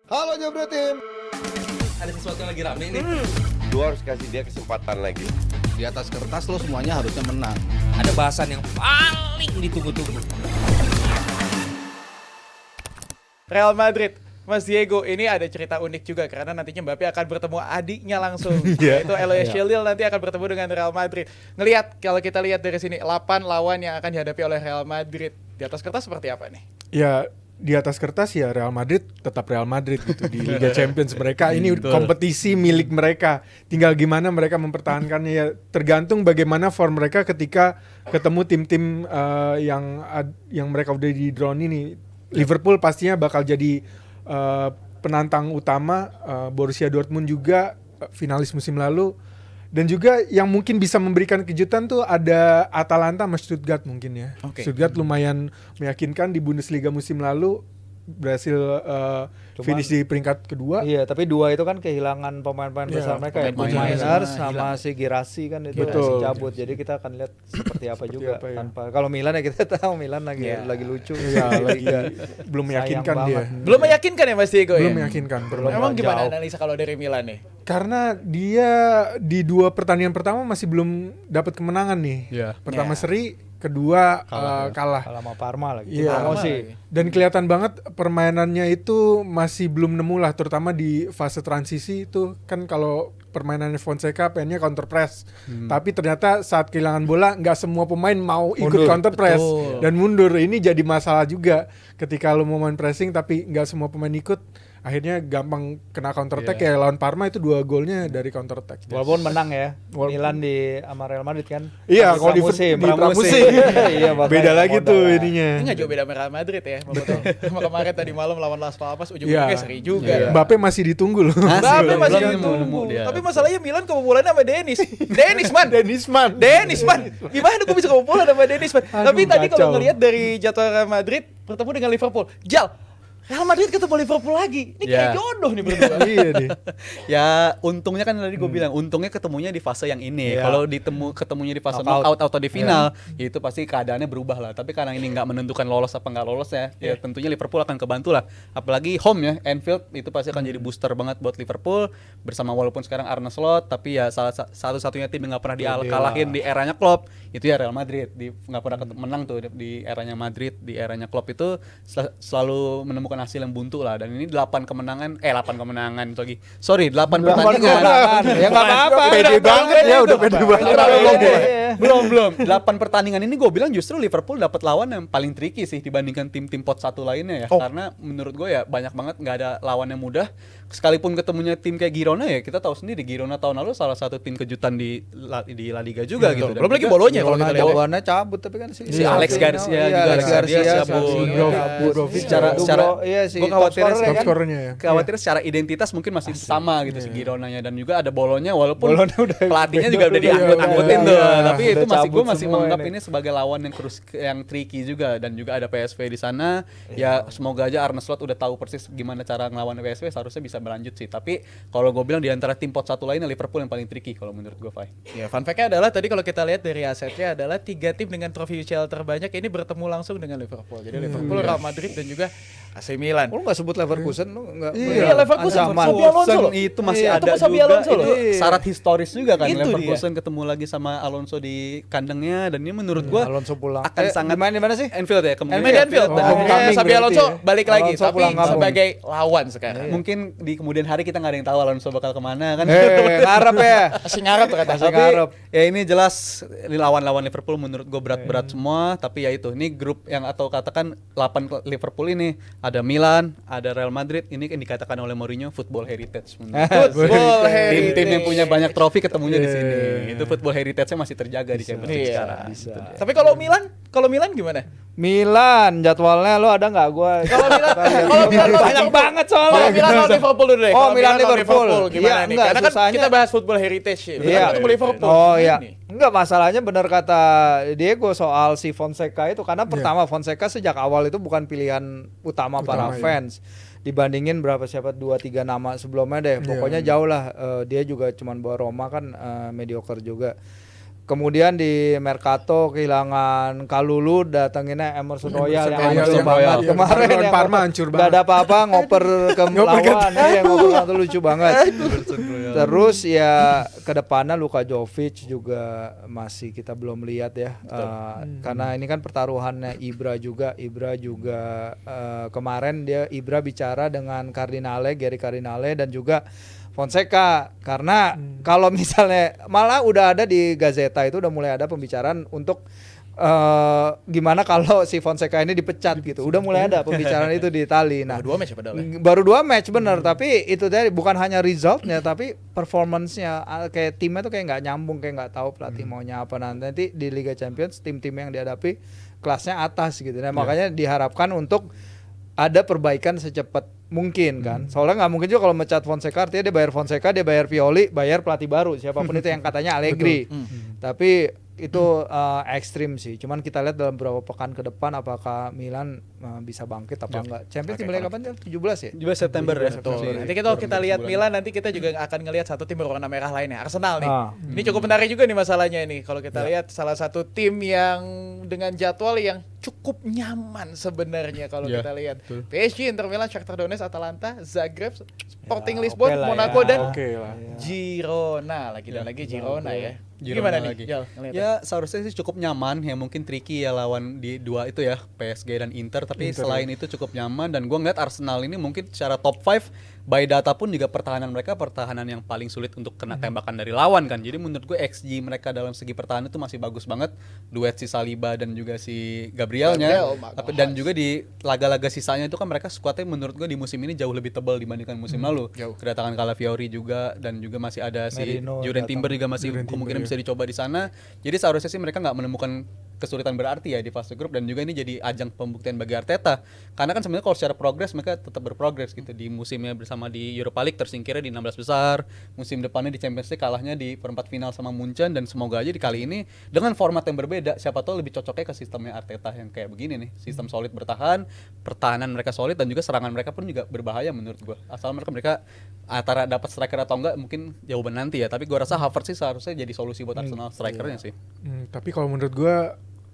Halo Jebret Tim. Ada sesuatu yang lagi rame nih. Lu harus kasih dia kesempatan lagi. Di atas kertas lo semuanya harusnya menang. Ada bahasan yang paling ditunggu-tunggu. Real Madrid, Mas Diego, ini ada cerita unik juga karena nantinya Mbappe akan bertemu adiknya langsung, yaitu Eloy Chilwell nanti akan bertemu dengan Real Madrid. Kalau kita lihat dari sini 8 lawan yang akan dihadapi oleh Real Madrid. Di atas kertas seperti apa nih? Ya di atas kertas ya Real Madrid tetap Real Madrid gitu di Liga Champions mereka ini kompetisi milik mereka. Tinggal gimana mereka mempertahankannya ya tergantung bagaimana form mereka ketika ketemu tim-tim yang mereka udah di drone ini. Liverpool pastinya bakal jadi penantang utama, Borussia Dortmund juga finalis musim lalu. Dan juga yang mungkin bisa memberikan kejutan tuh ada Atalanta sama Stuttgart mungkin ya. Okay. Stuttgart lumayan meyakinkan di Bundesliga musim lalu berhasil finish di peringkat kedua. Iya, tapi dua itu kan kehilangan pemain-pemain besar mereka ya. Mainers sama si Girassi kan itu masih cabut. Jadi kita akan lihat seperti apa juga apa ya. tanpa. Kalau Milan ya kita tahu Milan lagi lucu. Iya, lagi belum meyakinkan dia. Belum meyakinkan ya Mas Diego Belum ya? meyakinkan. Emang gimana analisa kalau dari Milan nih? Karena dia di 2 pertandingan pertama masih belum dapat kemenangan nih. Pertama seri, kedua kalah. Kalau sama Parma lagi. Iya. Dan kelihatan banget permainannya itu masih belum nemu lah, terutama di fase transisi itu kan kalau permainannya Fonseca pengennya counter press. Tapi ternyata saat kehilangan bola nggak semua pemain mau ikut counter press dan mundur. Ini jadi masalah juga ketika lo mau main pressing tapi nggak semua pemain ikut. Akhirnya gampang kena counter attack ya lawan Parma itu 2 golnya dari counter attack. Walaupun menang ya. Milan di sama Real Madrid kan. Iya, kalau di pramusim. Iya, beda lagi tuh ininya. Ini nggak jauh beda sama Real Madrid ya. Sama kemarin tadi malam lawan Las Palmas ujung-ujungnya seri juga. Mbappe masih ditunggu loh. Mbappe masih ditunggu. Tapi masalahnya Milan kebobolannya sama Dennis man. Gimana gue bisa kebobolan sama Dennis man? Tapi tadi kalau ngelihat dari jadwal Real Madrid bertemu dengan Liverpool, Real Madrid ketemu Liverpool lagi. Ini kayak jodoh nih berdua. Iya nih. Ya untungnya kan tadi gue bilang, untungnya ketemunya di fase yang ini. Kalau ketemunya di fase knockout atau di final, ya itu pasti keadaannya berubah lah. Tapi karena ini nggak menentukan lolos apa nggak lolos ya tentunya Liverpool akan kebantu lah. Apalagi home ya, Anfield itu pasti akan jadi booster banget buat Liverpool. Bersama walaupun sekarang Arne Slot, tapi ya satu-satunya tim yang nggak pernah dikalahin di eranya Klopp itu ya Real Madrid. Nggak pernah menang tuh di eranya Madrid, di eranya Klopp itu selalu menemukan hasil yang buntu lah. Dan ini 8 pertandingan. Ya enggak apa-apa. Pede banget ya, udah pede banget. Belum. 8 pertandingan ini gue bilang justru Liverpool dapat lawan yang paling tricky sih dibandingkan tim-tim pot 1 lainnya ya. Karena menurut gue ya banyak banget nggak ada lawan yang mudah. Sekalipun ketemunya tim kayak Girona ya, kita tahu sendiri Girona tahun lalu salah satu tim kejutan di La Liga juga gitu. Belum lagi bolonya kalau kita lihat. Jawabannya cabut tapi kan si Alex Garcia cabut. Secara gue khawatir secara identitas mungkin masih sama gitu si Gironanya, dan juga ada bolonya walaupun pelatihnya juga udah diangkut-angkutin tuh. Tapi itu gue masih menganggap ini sebagai lawan yang tricky juga, dan juga ada PSV di sana. Ya semoga aja Arne Slot udah tahu persis gimana cara ngelawan PSV, seharusnya bisa berlanjut sih. Tapi kalau gue bilang di antara tim pot 1 lainnya Liverpool yang paling tricky kalau menurut gue, Fai. Ya, fun fact-nya adalah tadi kalau kita lihat dari asetnya adalah 3 tim dengan trofi UCL terbanyak ini bertemu langsung dengan Liverpool. Jadi Liverpool, Real Madrid dan juga AC Milan. Lu nggak sebut Leverkusen, lu nggak? Iya, Leverkusen Itu masih ada juga. Itu syarat historis juga kan. Leverkusen ketemu lagi sama Alonso di kandangnya, dan ini menurut gua Alonso pulang akan sangat di mana sih? Anfield ya, Anfield. Dan Xabi Alonso balik lagi tapi sebagai lawan sekarang. Mungkin di kemudian hari kita nggak ada yang tahu Alonso bakal kemana kan. Ngarep ya. Masih ngarep tuh kata. Tapi ya ini jelas lawan-lawan Liverpool menurut gue berat-berat semua. Tapi ya itu, ini grup yang atau katakan 8 Liverpool ini ada Milan, ada Real Madrid. Ini yang dikatakan oleh Mourinho football heritage. Tim-tim yang punya banyak trofi ketemunya di sini. Itu football heritage-nya masih terjaga di Champions League sekarang. Tapi kalau Milan gimana? Milan jadwalnya lo ada nggak gua? Kalau Milan banyak banget soalnya. Kalau Milan lawan Liverpool dulu deh. Oh, Milan Liverpool gimana nih? Enggak, Karena kan kita bahas football heritage ya. Iya. Ketemu Liverpool. Oh iya. Enggak, masalahnya benar kata Diego soal si Fonseca itu, karena pertama Fonseca sejak awal itu bukan pilihan utama para fans. Dibandingin 2-3 nama sebelumnya deh. Pokoknya jauh lah. Dia juga cuman bawa Roma kan mediocre juga. Kemudian di Mercato kehilangan Kalulu, datanginnya Emerson Royal yang hancur yang banget. Royal. Kemarin Lawan yang Parma hancur nggak banget. ada apa-apa, ngoper ke lawan. Iya, ngoper itu lucu banget. Terus ya ke depannya Luka Jovic juga masih kita belum lihat ya. Karena ini kan pertaruhannya Ibra juga kemarin Ibra bicara dengan Gary Cardinale dan juga Fonseca, karena kalau misalnya malah udah ada di Gazeta itu udah mulai ada pembicaraan untuk gimana kalau si Fonseca ini dipecat gitu. Udah mulai ada pembicaraan itu di Itali. Nah, baru 2 match bener, tapi itu tadi bukan hanya resultnya tapi performance-nya, kayak timnya tuh kayak nggak nyambung, kayak nggak tahu pelatih maunya apa. Nanti di Liga Champions tim-tim yang dihadapi kelasnya atas gitu. Nah, makanya diharapkan untuk ada perbaikan secepat mungkin kan. Soalnya nggak mungkin juga kalau mecat Fonseca, artinya dia bayar Fonseca, dia bayar Pioli, bayar pelatih baru siapapun itu yang katanya Allegri. Tapi itu ekstrim sih. Cuman kita lihat dalam beberapa pekan ke depan apakah Milan bisa bangkit apa enggak. Champions dimulai kapan? 17 ya? 17 September ya. Betul. Nanti kita lihat Milan, nanti kita juga akan ngelihat satu tim berwarna merah lainnya, Arsenal nih. Ini cukup menarik juga nih masalahnya ini. Kalau kita lihat salah satu tim yang dengan jadwal yang cukup nyaman sebenarnya kalau kita lihat. PSG, Inter Milan, Shakhtar Donetsk, Atalanta, Zagreb, Sporting Lisbon, Monaco dan Girona lagi Girona ya. Gimana nih? Ya seharusnya sih cukup nyaman, ya mungkin tricky ya lawan di dua itu ya, PSG dan Inter, tapi selain itu cukup nyaman. Dan gue ngeliat Arsenal ini mungkin secara top 5 by data pun juga pertahanan mereka pertahanan yang paling sulit untuk kena tembakan dari lawan kan. Jadi menurut gue XG mereka dalam segi pertahanan itu masih bagus banget, duet si Saliba dan juga si Gabrielnya. Dan juga di laga-laga sisanya itu kan mereka skuadnya menurut gue di musim ini jauh lebih tebal dibandingkan musim lalu. Kedatangan Calafiori juga, dan juga masih ada si Jurgen Timber juga masih kemungkinan bisa dicoba di sana. Jadi seharusnya sih mereka nggak menemukan kesulitan berarti ya di fase grup, dan juga ini jadi ajang pembuktian bagi Arteta. Karena kan sebenarnya kalau secara progres mereka tetap berprogres gitu. Di musimnya bersama di Europa League tersingkirnya di 16 besar, musim depannya di Champions League kalahnya di perempat final sama Munchen, dan semoga aja di kali ini dengan format yang berbeda, siapa tahu lebih cocoknya ke sistemnya Arteta yang kayak begini nih. Sistem solid bertahan, pertahanan mereka solid, dan juga serangan mereka pun juga berbahaya menurut gua. Asal mereka antara dapat striker atau enggak mungkin jawaban nanti ya, tapi gua rasa Havertz sih seharusnya jadi solusi buat Arsenal strikernya sih. Tapi kalau menurut gue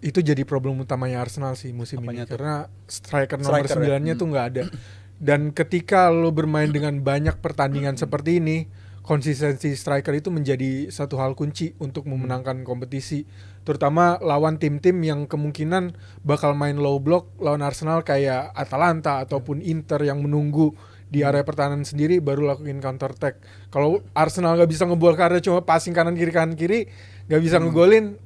itu jadi problem utamanya Arsenal sih musim ini, karena striker nomor 9-nya tuh nggak ada. Dan ketika lo bermain dengan banyak pertandingan seperti ini, konsistensi striker itu menjadi satu hal kunci untuk memenangkan kompetisi, terutama lawan tim-tim yang kemungkinan bakal main low block lawan Arsenal kayak Atalanta ataupun Inter yang menunggu di area pertahanan sendiri baru lakuin counter attack. Kalau Arsenal nggak bisa ngebol karena cuma passing kanan kiri nggak bisa ngegolin,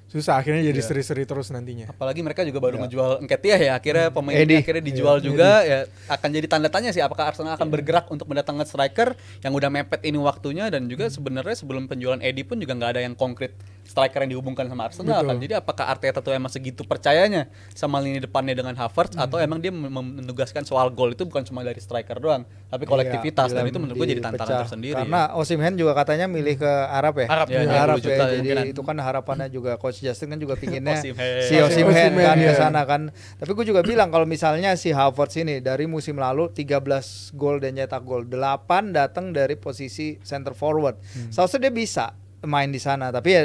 susah, akhirnya jadi seri-seri terus nantinya. Apalagi mereka juga baru ngejual Nketiah ya, akhirnya pemain ini akhirnya dijual juga. Ya akan jadi tanda tanya sih apakah Arsenal akan bergerak untuk mendatangkan striker yang udah mepet ini waktunya. Dan juga sebenarnya sebelum penjualan Eddie pun juga nggak ada yang konkret striker yang dihubungkan sama Arsenal kan. Jadi apakah Arteta tuh emang segitu percayanya sama lini depannya dengan Havertz, atau emang dia menugaskan soal gol itu bukan cuma dari striker doang, tapi kolektivitas. Dan itu menurut gue jadi tantangan tersendiri. Karena Osimhen juga katanya milih ke Arab ya. Arab juta, ya. Jadi mungkin. itu kan harapannya juga Coach Justin kan juga pinginnya si Osimhen kan ke sana kan. Tapi gue juga bilang kalau misalnya si Havertz ini dari musim lalu 13 gol dan nyetak gol, 8 datang dari posisi center forward. Seharusnya dia bisa main di sana, tapi ya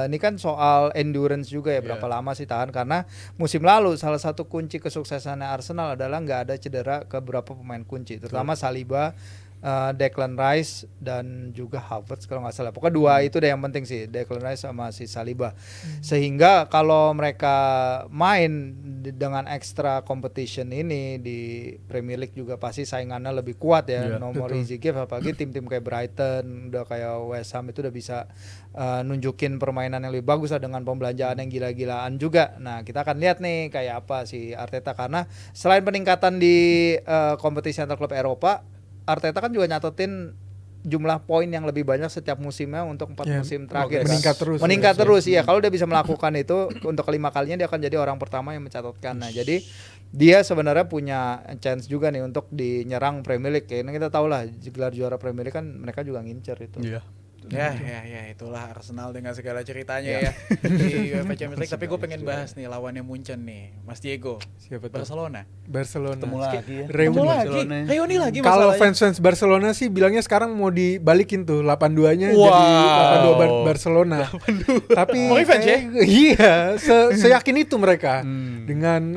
ini kan soal endurance juga ya, berapa lama sih tahan, karena musim lalu salah satu kunci kesuksesannya Arsenal adalah nggak ada cedera ke beberapa pemain kunci, terutama Saliba, Declan Rice dan juga Havertz kalau nggak salah. Pokoknya dua itu deh yang penting sih, Declan Rice sama si Saliba. Sehingga kalau mereka main dengan extra competition ini di Premier League juga pasti saingannya lebih kuat ya. No more easy game, apalagi tim-tim kayak Brighton, udah kayak West Ham itu udah bisa nunjukin permainan yang lebih bagus lah dengan pembelanjaan yang gila-gilaan juga. Nah, kita akan lihat nih kayak apa si Arteta, karena selain peningkatan di kompetisi antar klub Eropa, Arteta kan juga nyatetin jumlah poin yang lebih banyak setiap musimnya untuk 4 musim terakhir. Meningkat terus ya. Kalau dia bisa melakukan itu untuk kelima kalinya, dia akan jadi orang pertama yang mencatatkan. Nah, jadi dia sebenarnya punya chance juga nih untuk dinyerang Premier League. Karena kita tahu lah gelar juara Premier League kan mereka juga ngincer itu. Iya. Ya itulah Arsenal dengan segala ceritanya ya di UEFA Champions League. Tapi gue pengen bahas nih lawannya Munchen nih, Mas Diego. Siapa tuh? Barcelona. Ketemu lagi ya. Reuni lagi Kalau masalahnya. fans Barcelona sih bilangnya sekarang mau dibalikin tuh 82-nya jadi Wow. 82 Barcelona. Tapi Mau revenge ya? Iya, seyakin itu mereka dengan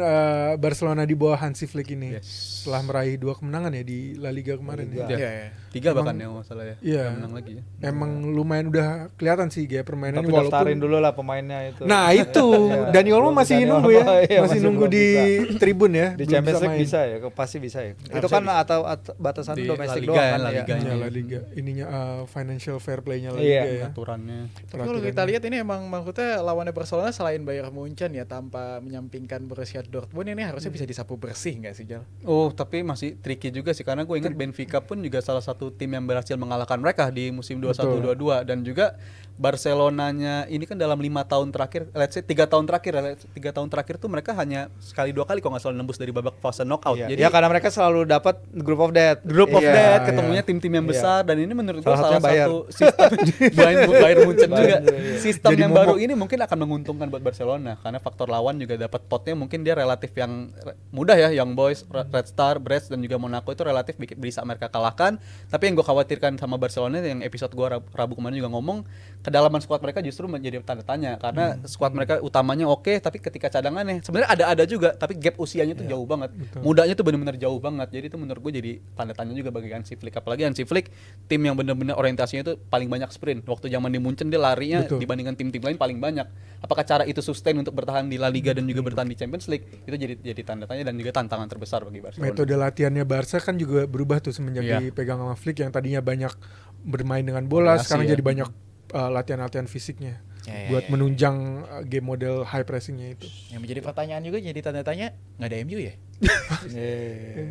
Barcelona di bawah Hansi Flick ini. Setelah meraih 2 kemenangan ya di La Liga kemarin ya. Iya. 3 bahkan ya masalah ya. Iya. Nggak menang lagi ya. Emang lumayan udah kelihatan sih gaya permainannya Tapi daftarin dulu lah pemainnya itu. Nah itu Dani Olmo masih Dani nunggu Olmo, ya, iya, masih nunggu belum di bisa. tribun ya. Di belum Champions League main. bisa ya, pasti bisa ya. Itu kan atau batasan Di domestik La Liga doang ya, kan La ya. Liga. Ya, La Liga ininya financial fair play-nya La Iya. Liga ya. Aturannya. Tapi kalau kita lihat ini emang maksudnya lawannya Barcelona selain Bayern Munchen ya tanpa menyampingkan Borussia Dortmund ini harusnya bisa disapu bersih nggak sih Jal? Oh, tapi masih tricky juga sih karena gue ingat Benfica pun juga salah satu tim yang berhasil mengalahkan mereka di musim 21-22 dan juga Barcelonanya ini kan dalam 5 tahun terakhir, let's say 3 tahun terakhir, 3 tahun terakhir tuh mereka hanya sekali 2 kali kalau nggak salah nembus dari babak fase knockout. Iya. Jadi Ya karena mereka selalu dapat group of death. Group of Iya. death ketemunya tim-tim yang Iya. besar dan ini menurut gue Salah salah satunya Bayern. satu sistem Bayern Munchen juga. Bayern, Sistem Jadi yang momok. baru ini mungkin akan menguntungkan buat Barcelona karena faktor lawan juga dapat potnya mungkin dia relatif yang mudah ya, Young Boys, Red Star, Brest dan juga Monaco itu relatif bisa mereka kalahkan. Tapi yang gue khawatirkan sama Barcelona yang episode gue Rabu kemarin juga ngomong, kedalaman skuad mereka justru menjadi tanda tanya karena skuad mereka utamanya oke, tapi ketika cadangannya sebenarnya ada juga, tapi gap usianya tuh jauh banget. Mudanya tuh benar-benar jauh banget. Jadi itu menurut gue jadi tanda tanya juga bagi Hansi Flick. Apalagi Hansi Flick tim yang benar-benar orientasinya itu paling banyak sprint. Waktu zaman di Munchen dia larinya dibandingkan tim-tim lain paling banyak. Apakah cara itu sustain untuk bertahan di La Liga dan juga bertahan di Champions League? Itu jadi tanda tanya dan juga tantangan terbesar bagi Barcelona. Metode latihannya Barca kan juga berubah tuh semenjak Iya. dipegang sama Flick yang tadinya banyak bermain dengan bola, Variasi sekarang ya. jadi banyak latihan-latihan fisiknya Ya, buat menunjang game model high pressingnya itu. Yang menjadi pertanyaan juga jadi tanda tanya nggak ada MU ya?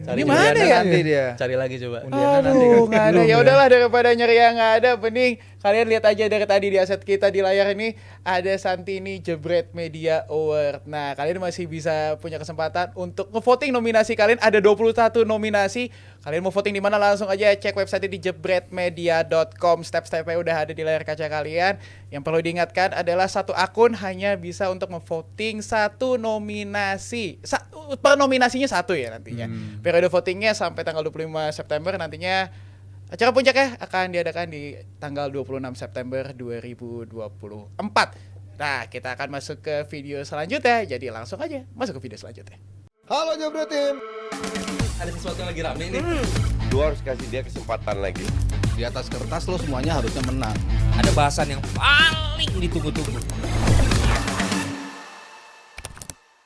Cari Ini mana ya? Nanti dia. Cari lagi coba. Aduh, nggak ada. Ya udahlah daripada nyari yang nggak ada, mending kalian lihat aja dari tadi di aset kita di layar ini ada Santini Jebret Media Award. Nah, kalian masih bisa punya kesempatan untuk ngevoting nominasi kalian. Ada 21 nominasi. Kalian mau voting di mana langsung aja cek website di jebretmedia.com. Step-stepnya udah ada di layar kaca kalian. Yang perlu diingatkan adalah satu akun hanya bisa untuk ngevoting satu nominasi. Per nominasinya satu ya nantinya. Periode votingnya sampai tanggal 25 September nantinya. Acara puncaknya akan diadakan di tanggal 26 September 2024. Nah, kita akan masuk ke video selanjutnya. Jadi langsung aja masuk ke video selanjutnya. Halo Jebret Tim. Ada sesuatu yang lagi rame nih. Lu harus kasih dia kesempatan lagi. Di atas kertas lo semuanya harusnya menang. Ada bahasan yang paling ditunggu-tunggu.